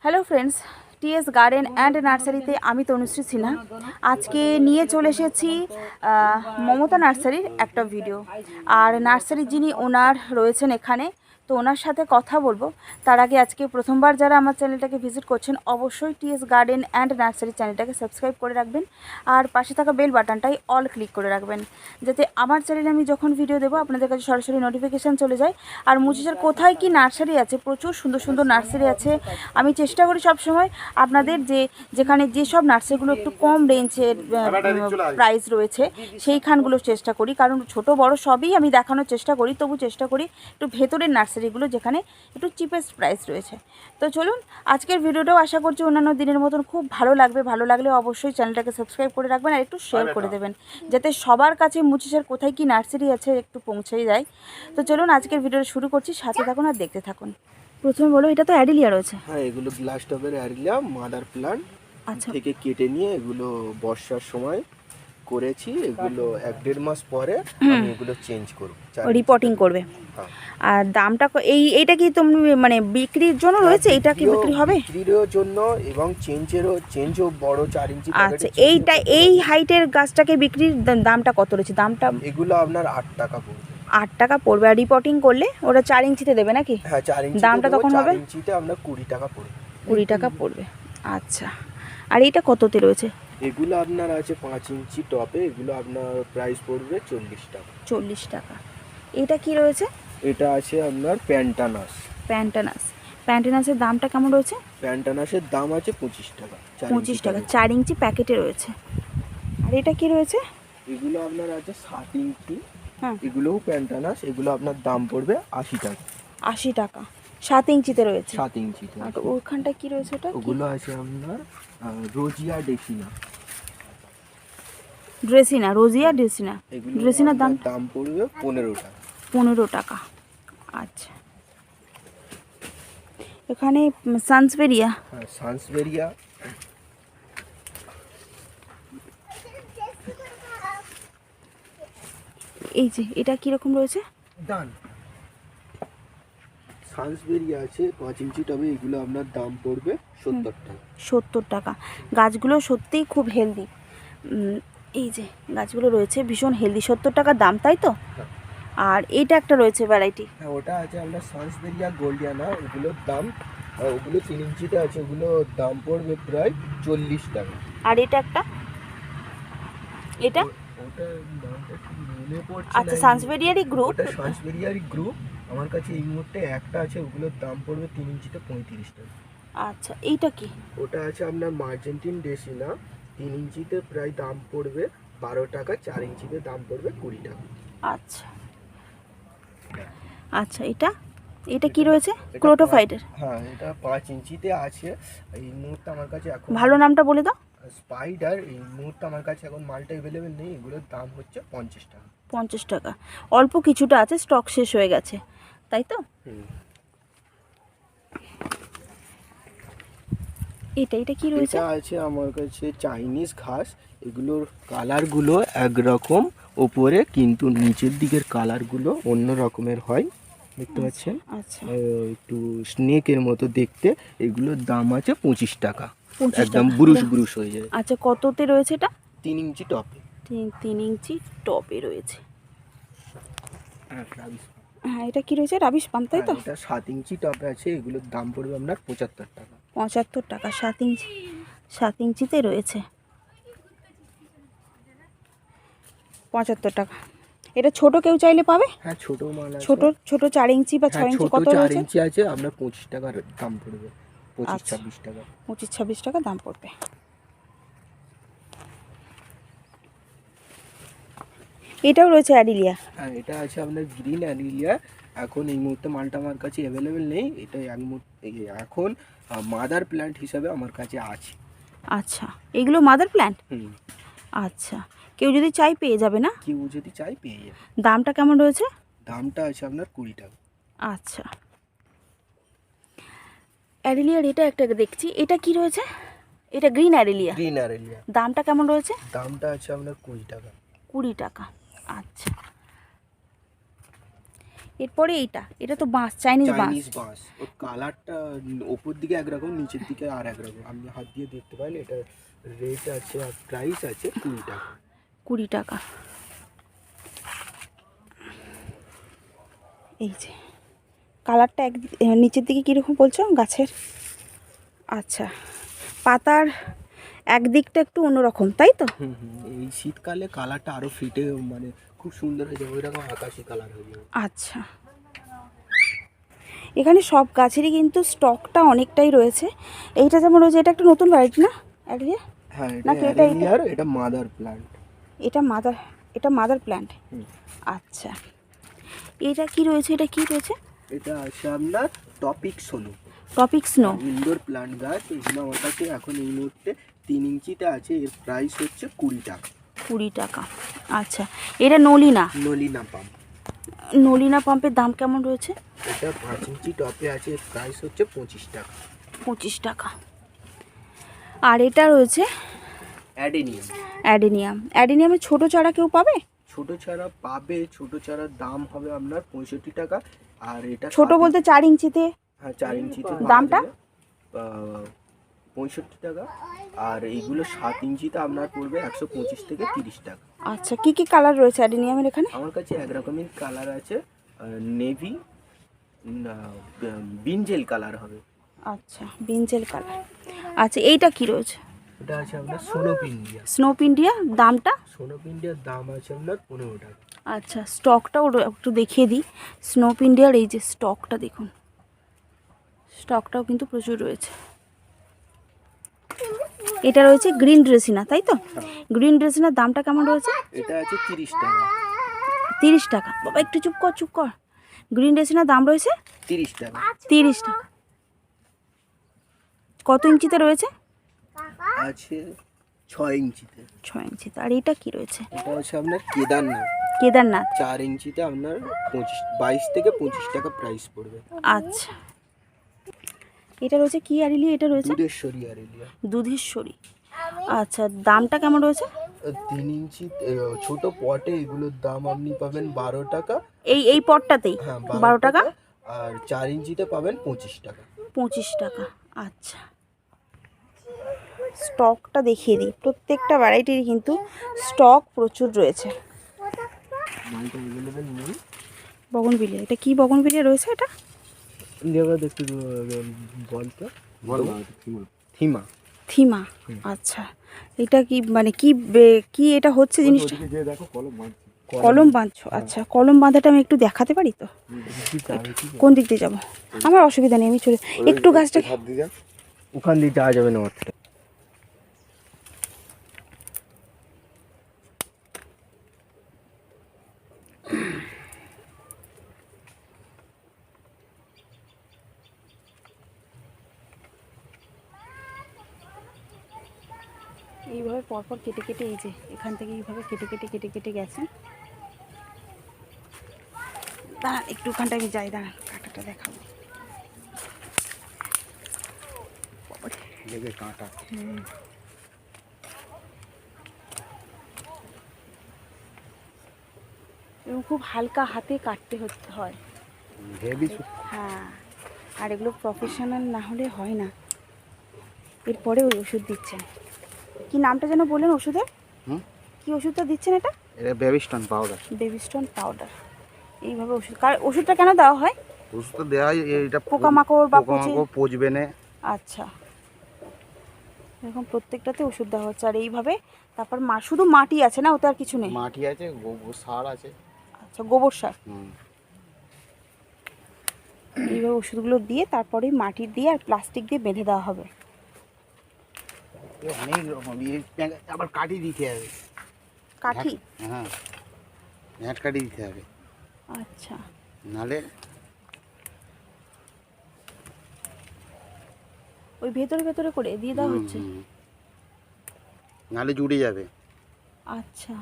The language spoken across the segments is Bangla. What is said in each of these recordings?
Hello friends, TS garden and নার্সারিতে আমি তনুশ্রী সিনহা আজকে নিয়ে চলে এসেছি মমতা নার্সারির একটা ভিডিও। আর নার্সারির যিনি ওনার রয়েছেন এখানে, তো ওনার সাথে কথা বলবো। তার আগে আজকে প্রথমবার যারা আমার চ্যানেলটাকে ভিজিট করছেন অবশ্যই টিএস গার্ডেন অ্যান্ড নার্সারি চ্যানেলটাকে সাবস্ক্রাইব করে রাখবেন, আর পাশে থাকা বেল বাটনটাই অল ক্লিক করে রাখবেন, যাতে আমার চ্যানেলে আমি যখন ভিডিও দেবো আপনাদের কাছে সরাসরি নোটিফিকেশান চলে যায়। আর মুচিচার কোথায় কি নার্সারি আছে, প্রচুর সুন্দর সুন্দর নার্সারি আছে। আমি চেষ্টা করি সবসময় আপনাদের যেখানে যেসব নার্সারিগুলো একটু কম রেঞ্জের প্রাইস রয়েছে সেইখানগুলো চেষ্টা করি, কারণ ছোট বড় সবই আমি দেখানোর চেষ্টা করি, তবু চেষ্টা করি একটু ভেতরের নার্সারিগুলো যেখানে একটু চিপেস্ট প্রাইস রয়েছে। তো চলুন, আজকের ভিডিওটাও আশা করছি অন্যান্য দিনের মতন খুব ভালো লাগবে। ভালো লাগলে অবশ্যই চ্যানেলটাকে সাবস্ক্রাইব করে রাখবেন আর একটু শেয়ার করে দেবেন, যাতে সবার কাছে মুচিচার কোথায় কি নার্সারি আছে একটু পৌঁছেই যায়। তো চলুন আজকের ভিডিওটা শুরু করছি, সাথে থাকুন আর দেখতে থাকুন। প্রথমে বলো, এটা তো অ্যাডিলিয়া রয়েছে। হ্যাঁ, এগুলো গ্লাস টবের অ্যাডিলিয়া মাদার প্লান্ট থেকে কেটে নিয়ে এগুলো বর্ষার সময় করেছি। এগুলো 1-1.5 মাস পরে আমি এগুলো চেঞ্জ করব, রিপোর্টিং করবে। আর দামটা এইটা কি তুমি মানে বিক্রির জন্য রয়েছে? এটা কি বিক্রি হবে? বিক্রির জন্য এবং চেঞ্জও বড় 4 ইঞ্চি প্যাকেটে। আচ্ছা, এইটা এই হাইটের গাছটাকে বিক্রির দামটা কত রয়েছে? দামটা এগুলো আপনার 8 টাকা পড়বে। 8 টাকা পড়বে। আর রিপোর্টিং করলে ওটা 4 ইঞ্চিতে দেবে নাকি? হ্যাঁ, 4 ইঞ্চি দামটা তখন হবে 4 ইঞ্চিতে আপনার 20 টাকা পড়বে। 20 টাকা পড়বে। আচ্ছা, আর এইটা কততে রয়েছে? এগুলো আপনার আছে 5 ইঞ্চি টপে, এগুলো আপনার প্রাইস পড়বে 40 টাকা। 40 টাকা। এটা কি রয়েছে? এটা আছে আপনার প্যান্টানাসের দামটা কেমন রয়েছে? প্যান্টানাসের দাম আছে 25 টাকা। 25 টাকা, 4 ইঞ্চি প্যাকেটে রয়েছে। আর এটা কি রয়েছে? এগুলো আপনার আছে 7 ইঞ্চি। হ্যাঁ, এগুলোও প্যান্টানাস, এগুলো আপনার দাম পড়বে 80 টাকা। 80 টাকা, 7 ইঞ্চিতে রয়েছে। 7 ইঞ্চিতে। আর ওখানটা কি রয়েছে? ওটা ওগুলো আছে আপনার রোজিয়া ডেসিনা। ড্রেসিনার দাম পড়বে 15 টাকা। 15 টাকা। আচ্ছা, এখানে সানসবেরিয়া। হ্যাঁ, সানসবেরিয়া এই যে এটা কিরকম রয়েছে? দান সানসবেরিয়া আছে 5 ইঞ্চি টবে, এগুলো আপনার দাম পড়বে 70 টাকা। 70 টাকা। গাছগুলো সত্যিই খুব হেলদি। এই যে গাছগুলো রয়েছে ভীষণ হেলদি, 70 টাকা দাম, তাই তো? আর এইটা একটা রয়েছে ভ্যারাইটি। হ্যাঁ, ওটা আছে আপনার সানসবেরিয়া গোল্ডিয়ানা। ওগুলোর দাম, ওগুলো 3 ইঞ্চিতে আছে, ওগুলোর দাম পড়বে প্রায় 40 টাকা। আর এটা একটা, এটা ওটা নামটা কি মনে পড়ছে আচ্ছা, না। সানসবেরিয়ারই গ্রুপ। ওটা সানসবেরিয়ারই গ্রুপ। আমার কাছে এই মুহূর্তে একটা আছে, ওগুলোর দাম পড়বে 3 ইঞ্চিতে 35 টাকা। আচ্ছা, এইটা কি? ওটা আছে আপনার মার্জেন্টিন ডেসিনা, 3 ইঞ্চিতে প্রায় দাম পড়বে 12 টাকা, 4 ইঞ্চিতে দাম পড়বে 20 টাকা। আচ্ছা আচ্ছা, এটা কি রয়েছে? ক্লোটোফাইটের। হ্যাঁ, এটা 5 ইঞ্চিতে আছে। এই মুহূর্তে আমার কাছে এখন ভালো নামটা বলে দাও। স্পাইডার। এই মুহূর্তে আমার কাছে এখন মালটা অ্যাভেলেবেল নেই। এগুলোর দাম হচ্ছে 50 টাকা। 50 টাকা। অল্প কিছুটা আছে, স্টক শেষ হয়ে গেছে, তাই তো? এটা কি রয়েছে? এটা আছে আমার কাছে চাইনিজ ঘাস। এগুলোর কালারগুলো একরকম ওপরে, কিন্তু নিচের দিকের কালারগুলো অন্য রকমের হয়, দেখতে পাচ্ছেন? আচ্ছা, একটু স্নেকের মতো দেখতে। এগুলোর দাম আছে 25 টাকা। একদম বুরুশ হয়ে যায়। আচ্ছা, কততে রয়েছে এটা? 3 ইঞ্চি টপে। 3 ইঞ্চি টপে রয়েছে। হ্যাঁ, এটা কি রয়েছে? রাবিশ পাম, তাই তো? এটা 7 ইঞ্চি টপে আছে, এগুলোর দাম পড়বে আপনার 75 টাকা। 75 টাকা। 7 ইঞ্চিতে রয়েছে 75 টাকা। এটা ছোট কেউ চাইলে পাবে? হ্যাঁ, ছোট মাল আছে। ছোট 4 ইঞ্চি বা 6 ইঞ্চি কত রয়েছে? 4 ইঞ্চি আছে আপনার 25 টাকার দাম পড়বে। 25-26 টাকা। 25-26 টাকা দাম পড়বে। এটাও রয়েছে অ্যাডিলিয়া। হ্যাঁ, এটা আছে আপনার গ্রিন অ্যাডিলিয়া। এখন এই মুহূর্তে মালটা আমার কাছে অ্যাভেলেবেল নেই। এটা এখন মাদার প্ল্যান্ট হিসাবে আমার কাছে আছে। আচ্ছা, এগুলো মাদার প্ল্যান্ট। আচ্ছা, কেউ যদি চাই পেয়ে যাবে না? কেউ যদি চাই পেয়ে যাবে। দামটা কেমন রয়েছে? দামটা আছে আপনার 20 টাকা। আচ্ছা, অ্যাডিলিয়ার এটা একটা দেখছি। এটা কি রয়েছে? এটা গ্রিন অ্যাডিলিয়া। দামটা কেমন রয়েছে? দামটা আছে আপনার 20 টাকা। 20 টাকা। আচ্ছা, এরপরে এটা তো বাঁশ, চাইনিজ বাঁশ। চাইনিজ বাঁশ, ওর কালারটা ওপর দিকে একরকম, নিচের দিকে আর একরকম। আপনি হাত দিয়ে দেখতে পারেন। এটা রেট আছে আর প্রাইস আছে 20 টাকা। 20 টাকা। এই যে কালারটা নিচের দিকে কীরকম বলছো গাছের? আচ্ছা, পাতার একদিকটা একটু অন্যরকম, তাই তো? এই শীতকালে কালারটা আরো ফিটে, মানে খুব সুন্দর হয়ে যাবে, ওইরকম আকাশি কালার হয়ে যাবে। আচ্ছা, এখানে সব গাছেরই কিন্তু স্টকটা অনেকটাই রয়েছে। এইটা যেমন রয়েছে, এটা একটা নতুন ভ্যারাইটি না অ্যারিয়া? হ্যাঁ, নাকি এটা অ্যারেলিয়ার, এটা মাদার প্ল্যান্ট। এটা মাদার প্ল্যান্ট। আচ্ছা, এটা কি রয়েছে? এটা আছে আপনার topic solo. Topic snow. Indoor plant গাছ। এগুলো আমার কাছে এখন এই মুহূর্তে 3 ইঞ্চিতে আছে। এর প্রাইস হচ্ছে 20 টাকা। 20 টাকা। আচ্ছা, এটা নলিনা পাম্প। নলিনা পাম্পের দাম কেমন রয়েছে? এটা 5 ইঞ্চি টপে আছে। এর প্রাইস হচ্ছে 25 টাকা। 25 টাকা। আর এটা রয়েছে অ্যাডেনিয়ামের ছোট চারা কেউ পাবে? ছোট চারা পাবে। ছোট চারার দাম হবে আপনার 65 টাকা। আর এটা ছোট বলতে 4 ইঞ্চিতে? হ্যাঁ, 4 ইঞ্চিতে দামটা 65 টাকা। আর এইগুলো 7 ইঞ্চিতে আপনার পড়বে 125 থেকে 30 টাকা। আচ্ছা, কি কি কালার রয়েছে অ্যাডেনিয়ামের এখানে? আমার কাছে এক রকমের কালার আছে, নেভি, বিনজেল কালার হবে। আচ্ছা, বিনজেল কালার। আচ্ছা, এইটা কি রয়েছে? এটা আছে আপনার সোনপ ইন্ডিয়া। স্নোপ ইন্ডিয়া, দামটা? সোনপ ইন্ডিয়ার দাম আছে আপনার 15 টাকা। আচ্ছা, স্টকটাও একটু দেখিয়ে দিই। স্নোপ ইন্ডিয়ার এই যে স্টকটা দেখুন, স্টকটাও কিন্তু প্রচুর রয়েছে। এটা রয়েছে গ্রিন ড্রেসিনা, তাই তো? গ্রিন ড্রেসিনার দামটা কেমন রয়েছে? এটা আছে 30 টাকা। 30 টাকা। বাবা একটু চুপ কর। গ্রিন ড্রেসিনার দাম রয়েছে 30 টাকা। 30 টাকা। কত ইঞ্চিতে রয়েছে? আছে 6 ইঞ্চিতে। 6 ইঞ্চিতে। আর এটা কি রয়েছে? এটা হচ্ছে আপনার কেদারনাথ। 4 ইঞ্চিতে আপনার 22 থেকে 25 টাকা প্রাইস পড়বে। আচ্ছা, এটা রয়েছে কি অ্যারিলিয়া? এটা রয়েছে দুধেশ্বরী। আচ্ছা, দামটা কেমন রয়েছে? 3 ইঞ্চি ছোট পটে এগুলোর দাম আপনি পাবেন 12 টাকা। এই পটটাতেই? হ্যাঁ, 12 টাকা। আর 4 ইঞ্চিতে পাবেন 25 টাকা। 25 টাকা। আচ্ছা, স্টকটা দেখিয়ে দিই। প্রত্যেকটা ভ্যারাইটির কিন্তু স্টক প্রচুর রয়েছে। বগনভিলিয়া, এটা কি বগনভিলিয়া রয়েছে? এটা থিমা। আচ্ছা, এটা কি মানে কি এটা হচ্ছে জিনিসটা? কলম বাঁধছো? আচ্ছা, কলম বাঁধাটা আমি একটু দেখাতে পারি তো? কোন দিক দিয়ে যাবো? আমার অসুবিধা নেই, আমি চলে একটু গাছটা। ওখান দিয়ে যাওয়া যাবে না। এইভাবে পরপর কেটে এই যে এখান থেকে এইভাবে কেটে গেছেন। দাঁড়ান একটু ওখানটা আমি যাই, দাঁড়ান কাঁটাটা দেখাবো। কাঁটা এবং খুব হালকা হাতে কাটতে হয়। হ্যাঁ, আর এগুলো প্রফেশনাল না হলে হয় না। এরপরে ওই ওষুধ দিচ্ছেন, কি নামটা যেন বললেন ওষুধের? কি ওষুধটা দিচ্ছেন? এটা বেবিস্টন পাউডার। এইভাবে ওষুধটা কেন দেওয়া হয়? ওষুধটা দেওয়া হয় এটা পোকামাকড় বা পচবে না। আচ্ছা, এরকম প্রত্যেকটাতে ওষুধ দেওয়া হচ্ছে। আর এইভাবে তারপর শুধু মাটি আছে না, ওতে আর কিছু নেই? মাটি আছে, গোবর সার আছে। আচ্ছা, গোবর সার। এইভাবে ওষুধগুলো দিয়ে তারপরে মাটি দিয়ে আর প্লাস্টিক দিয়ে বেঁধে দেওয়া হবে। অনেক রকম আবার কাঠি দিতে হবে। কাঠি? হ্যাঁ, ঝাঁট কাঠি দিতে হবে। আচ্ছা, নালে ওই ভেতরে করে দিয়ে দেওয়া হচ্ছে, নালে জুড়ে যাবে। আচ্ছা,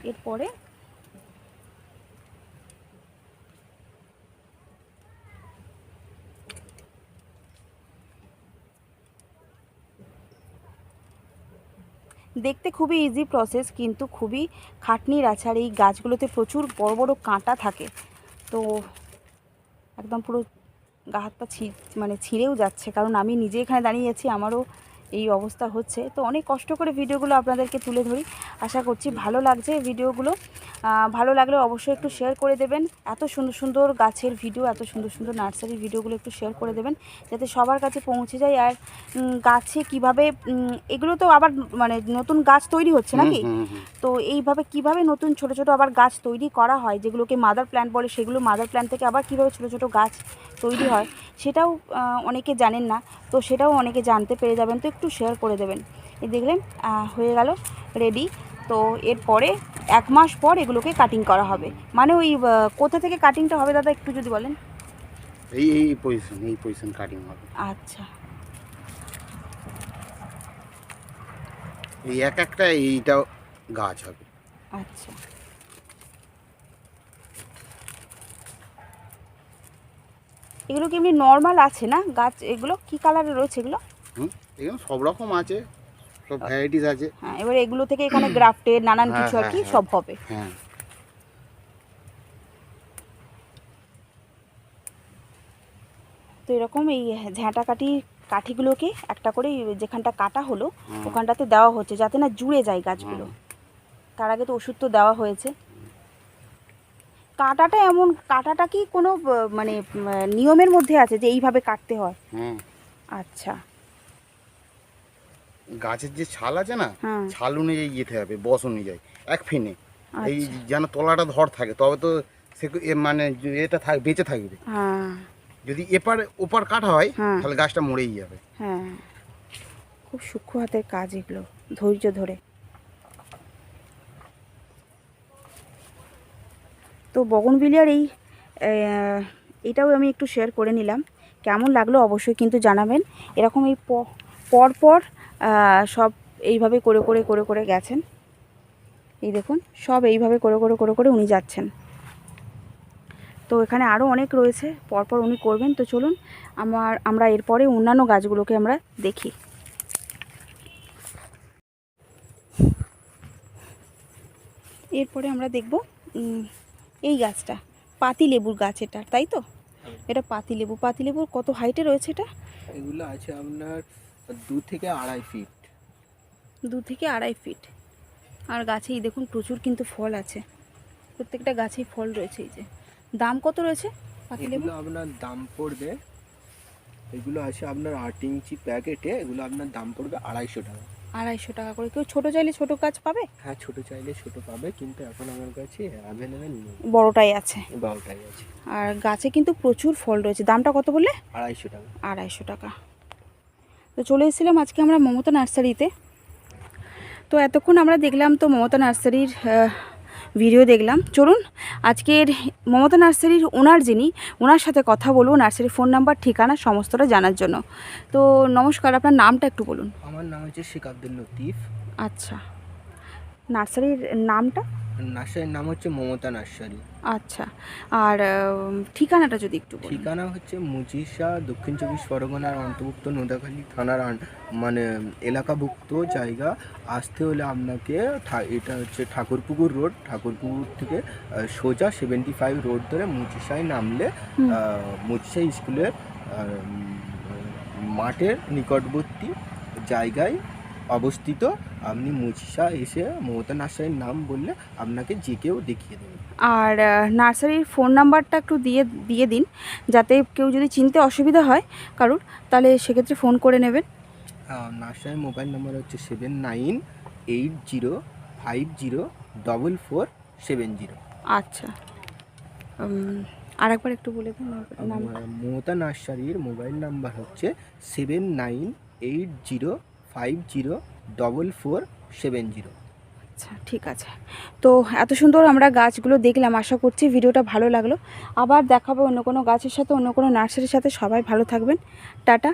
এরপরে দেখতে খুবই ইজি প্রসেস, কিন্তু খুবই খাটনির আছে। আর এই গাছগুলোতে প্রচুর বড় বড় কাঁটা থাকে, তো একদম পুরো গা হাত পা মানে ছিঁড়েও যাচ্ছে, কারণ আমি নিজে এখানে দাঁড়িয়ে আছি, আমারও এই অবস্থা হচ্ছে। তো অনেক কষ্ট করে ভিডিওগুলো আপনাদেরকে তুলে ধরি, আশা করছি ভালো লাগছে ভিডিওগুলো। ভালো লাগলে অবশ্যই একটু শেয়ার করে দেবেন। এত সুন্দর সুন্দর গাছের ভিডিও, এত সুন্দর সুন্দর নার্সারির ভিডিওগুলো একটু শেয়ার করে দেবেন, যাতে সবার কাছে পৌঁছে যায়। আর গাছে কিভাবে এগুলো তো আবার মানে নতুন গাছ তৈরি হচ্ছে নাকি, তো এইভাবে কিভাবে নতুন ছোট ছোট আবার গাছ তৈরি করা হয়, যেগুলোকে মাদার প্ল্যান্ট বলে, সেগুলো মাদার প্ল্যান্ট থেকে আবার কিভাবে ছোট ছোট গাছ তৈরি হয়, সেটাও অনেকে জানেন না, তো সেটাও অনেকে জানতে পেরে যাবেন। তো একটু শেয়ার করে দেবেন। এই দেখলেন হয়ে গেল রেডি। তো এরপরে 1 মাস পর এগুলোকে কাটিং করা হবে। মানে ওই কোথা থেকে কাটিংটা হবে দাদা একটু যদি বলেন। এই পজিশন কাটিং হবে। আচ্ছা, এই একটা এইটাও গাছ হবে। আচ্ছা, এগুলো কি এমনি নর্মাল আছে না গাছ? এগুলো কি কালারের রয়েছে এগুলো? এখানে সব রকম আছে, সব ভ্যারাইটিস আছে। হ্যাঁ, এবারে এগুলো থেকে এখানে গ্রাফটেড নানান কিছু আর কি সব হবে। হ্যাঁ, তো এরকম এই ঝাঁটা কাঠিগুলোকে একটা করে যেখানটা কাটা হলো ওখানটাতে দেওয়া হচ্ছে, যাতে না জুড়ে যায় গাছগুলো। তার আগে তো ওষুধ তো দেওয়া হয়েছে। কাটাটা কি কোনো মানে নিয়মের মধ্যে আছে যে এইভাবে কাটতে হয়? আচ্ছা, গাছের যে ছাল আছে না, হ্যাঁ, ছাল অনুযায়ী যেতে হবে, বস অনুযায়ী এক ফেনে। এই আচ্ছা, যেন তলাটা ধর থাকে, তবে তো সে মানে এটা বেঁচে থাকবে। হ্যাঁ, যদি ওপার কাটা হয় হ্যাঁ, তাহলে গাছটা মরেই যাবে। হ্যাঁ, খুব সূক্ষ্ম হাতের কাজ এগুলো, ধৈর্য ধরে। তো বগনভিলিয়ার এইটাও আমি একটু শেয়ার করে নিলাম। কেমন লাগলো অবশ্যই কিন্তু জানাবেন। এরকম এই পর সব এইভাবে করে গেছেন। এই দেখুন, সব এইভাবে করে উনি যাচ্ছেন। তো এখানে আরও অনেক রয়েছে, পরপর উনি করবেন। তো চলুন আমরা এরপরে অন্যান্য গাছগুলোকে আমরা দেখি। এরপরে আমরা দেখব এই গাছটা, পাতিলেবুর গাছ এটা, তাই তো? এটা পাতিলেবুর কত হাইটে রয়েছে এটা? এগুলো আছে আপনার 2 থেকে 2.5 ফিট। 2 থেকে 2.5 ফিট। আর গাছেই দেখুন প্রচুর কিন্তু ফল আছে, প্রত্যেকটা গাছেই ফল রয়েছে। এই যে দাম কত রয়েছে পাতিলেবু? এগুলো আপনার দাম পড়বে, এগুলো আছে আপনার 8 ইঞ্চি প্যাকেটে, এগুলো আপনার দাম পড়বে 250 টাকা। 250 টাকা করে। কেউ ছোটো চাইলে ছোটো গাছ পাবে? হ্যাঁ, ছোট চাইলে ছোট পাবে, কিন্তু এখন আমার কাছে অ্যাভেলেবেল নেই, বড়টাই আছে। বড়টাই আছে। আর গাছে কিন্তু প্রচুর ফল রয়েছে। দামটা কত বললে? 250 টাকা। 250 টাকা। তো চলে এসেছিলাম আজকে আমরা মমতা নার্সারিতে। তো এতক্ষণ আমরা দেখলাম তো মমতা নার্সারির ভিডিও দেখলাম। চলুন আজকের মমতা নার্সারির ওনার সাথে কথা বলবো, নার্সারির ফোন নাম্বার ঠিকানা সমস্তটা জানার জন্য। তো নমস্কার, আপনার নামটা একটু বলুন। আমার নাম হচ্ছে শেখ আব্দুল লতিফ। আচ্ছা, নার্সারির নামটা? নার্সারির নাম হচ্ছে মমতা নার্সারি। আচ্ছা, আর ঠিকানাটা যদি একটু বলুন। ঠিকানা হচ্ছে মুচিশা, দক্ষিণ 24 পরগনার অন্তর্ভুক্ত নোদাখালী থানার মানে এলাকাভুক্ত জায়গা। আসতে হলে আপনাকে এটা হচ্ছে ঠাকুরপুকুর রোড, ঠাকুরপুকুর থেকে সোজা 75 রোড ধরে মুচিশায় নামলে মুচিশা স্কুলের মাঠের নিকটবর্তী জায়গায় অবস্থিত। আপনি মুচিশা এসে মমতা নার্সারির নাম বললে আপনাকে যে কেউ দেখিয়ে দেবে। আর নার্সারির ফোন নাম্বারটা একটু দিয়ে দিন, যাতে কেউ যদি চিনতে অসুবিধা হয় কারুর, তাহলে সেক্ষেত্রে ফোন করে নেবেন। নার্সারির মোবাইল নাম্বার হচ্ছে 7980504470। আচ্ছা, আরেকবার একটু বলে দিন নামটা। মমতা নার্সারির মোবাইল নাম্বার হচ্ছে 7980504470। আচ্ছা, ঠিক আছে। তো এত সুন্দর আমরা গাছগুলো দেখলাম, আশা করছি ভিডিওটা ভালো লাগলো। আবার দেখাবো অন্য কোনো গাছের সাথে, অন্য কোনো নার্সারির সাথে। সবাই ভালো থাকবেন, টাটা।